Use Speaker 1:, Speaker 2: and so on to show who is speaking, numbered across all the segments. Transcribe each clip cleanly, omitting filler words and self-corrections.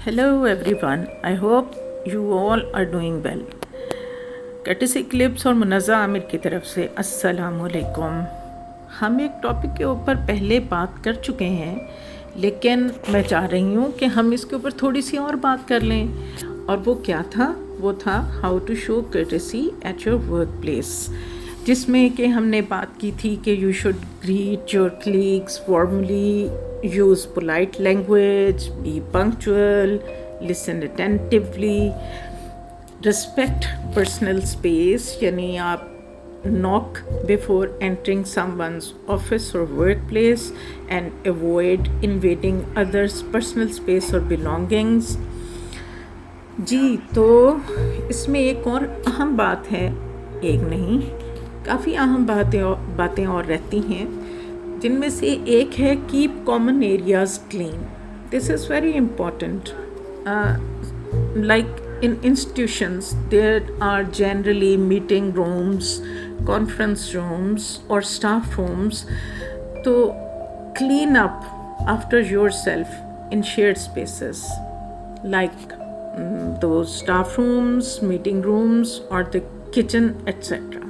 Speaker 1: Hello everyone, I hope you all are doing well. Courtesy clips और मुनज़्ज़ा आमिर की तरफ से अस्सलामुअलैकुम। हम एक टॉपिक के ऊपर पहले बात कर चुके हैं, लेकिन मैं चाह रही हूँ कि हम इसके ऊपर थोड़ी सी और बात कर लें। और वो क्या था? वो था how to show courtesy at your work place, जिसमें कि हमने बात की थी कि you should greet your colleagues formally, use polite language, be punctual, listen attentively, respect personal space, यानी आप knock before entering someone's office or workplace and avoid invading others' personal space or belongings. जी, तो इसमें एक और अहम बात है, एक नहीं काफ़ी अहम बातें और रहती हैं, जिनमें से एक है keep common areas clean. This is very important. Like in institutions there are generally meeting rooms, conference rooms or staff rooms. So clean up after yourself in shared spaces like those staff rooms, meeting rooms or the kitchen, etc.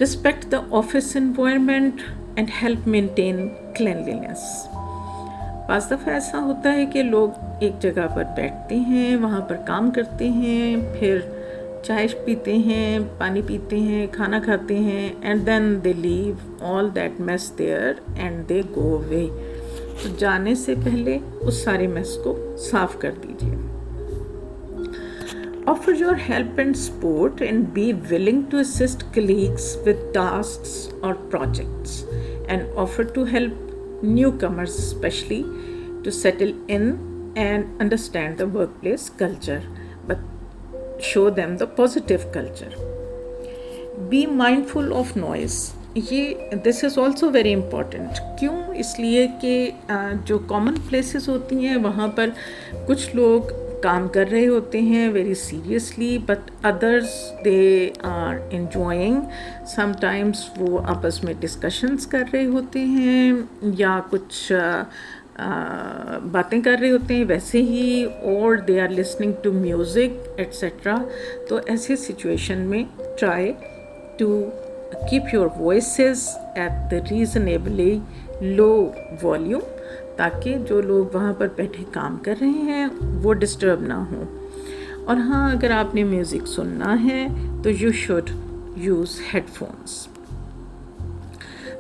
Speaker 1: Respect the office environment and help maintain cleanliness. पास दफ़ा ऐसा होता है कि लोग एक जगह पर बैठते हैं, वहाँ पर काम करते हैं, फिर चाय पीते हैं, पानी पीते हैं, खाना खाते हैं, and then they leave all that mess there and they go away. तो जाने से पहले उस सारे मेस को साफ़ कर दीजिए. Offer your help and support and be willing to assist colleagues with tasks or projects, and offer to help newcomers especially to settle in and understand the workplace culture, but show them the positive culture. Be mindful of noise. this is also very important. क्यों? इसलिए कि जो common places होती हैं वहाँ पर कुछ लोग काम कर रहे होते हैं very seriously, but others they are enjoying. Sometimes वो आपस में डिस्कशंस कर रहे होते हैं या कुछ बातें कर रहे होते हैं वैसे ही, और they are listening to music etcetera. तो ऐसे सिचुएशन में try to keep your voices at the reasonably low volume, ताकि जो लोग वहाँ पर बैठे काम कर रहे हैं वो डिस्टर्ब ना हो. और हाँ, अगर आपने म्यूज़िक सुनना है तो you should use headphones.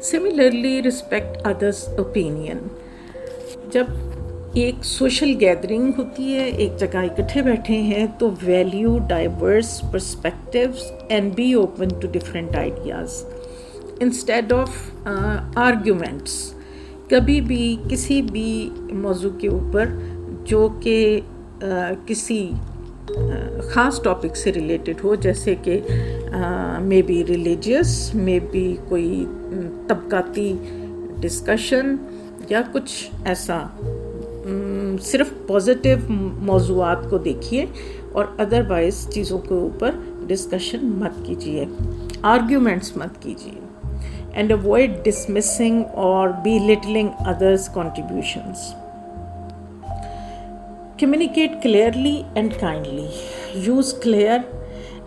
Speaker 1: Similarly respect others opinion. जब एक सोशल गैदरिंग होती है, एक जगह इकट्ठे बैठे हैं, तो value diverse perspectives and be open to different ideas instead of arguments. कभी भी किसी भी मौजू के ऊपर जो कि किसी ख़ास टॉपिक से रिलेटेड हो, जैसे कि may be religious, may be कोई तबकाती डिस्कशन या कुछ ऐसा, सिर्फ पॉजिटिव मौज़ूआत को देखिए और अदरवाइज़ चीज़ों के ऊपर डिस्कशन मत कीजिए, आर्ग्यूमेंट्स मत कीजिए. And avoid dismissing or belittling others' contributions. Communicate clearly and kindly. Use clear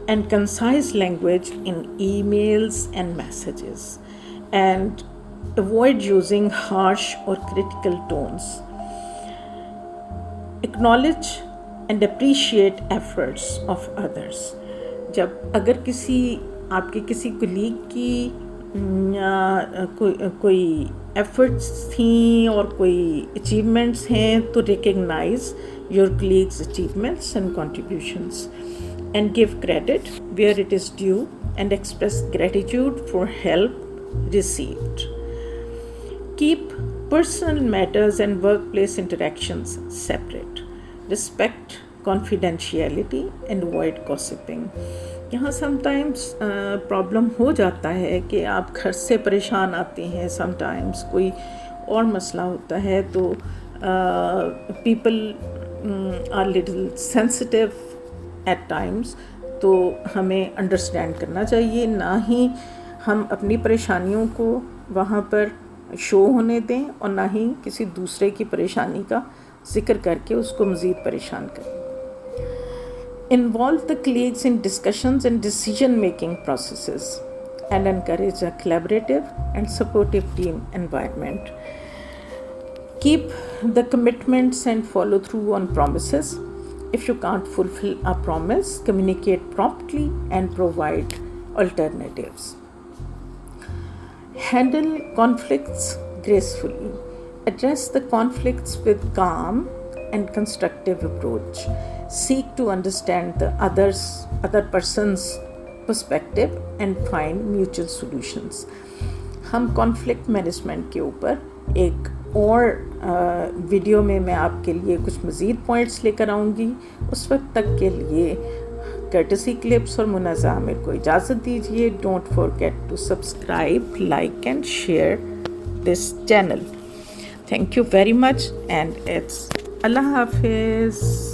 Speaker 1: and concise language in emails and messages, and avoid using harsh or critical tones. Acknowledge and appreciate efforts of others. जब अगर आपके किसी colleague की कोई efforts थी और कोई achievements हैं, तो recognise your colleagues achievements and contributions and give credit where it is due and express gratitude for help received. Keep personal matters and work place interactions separate. Respect confidentiality and avoid gossiping. यहाँ sometimes problem हो जाता है कि आप घर से परेशान आते हैं, समटाइम्स कोई और मसला होता है, तो people are little sensitive at times. तो हमें अंडरस्टैंड करना चाहिए, ना ही हम अपनी परेशानियों को वहाँ पर शो होने दें और ना ही किसी दूसरे की परेशानी का जिक्र करके उसको मज़ीद परेशान करें। Involve the colleagues in discussions and decision-making processes and encourage a collaborative and supportive team environment. Keep the commitments and follow through on promises. If you can't fulfill a promise, communicate promptly and provide alternatives. Handle conflicts gracefully. Address the conflicts with calm and constructive approach. Seek to understand the other person's perspective and find mutual solutions. हम conflict management के ऊपर एक और video में मैं आपके लिए कुछ मज़ीद पॉइंट्स लेकर आऊँगी। उस वक्त तक के लिए कर्टसी क्लिप्स और मुनज़्ज़ा आमिर को इजाज़त दीजिए। Don't forget to subscribe, like and share this channel. Thank you very much and it's अल्लाह हाफिज़।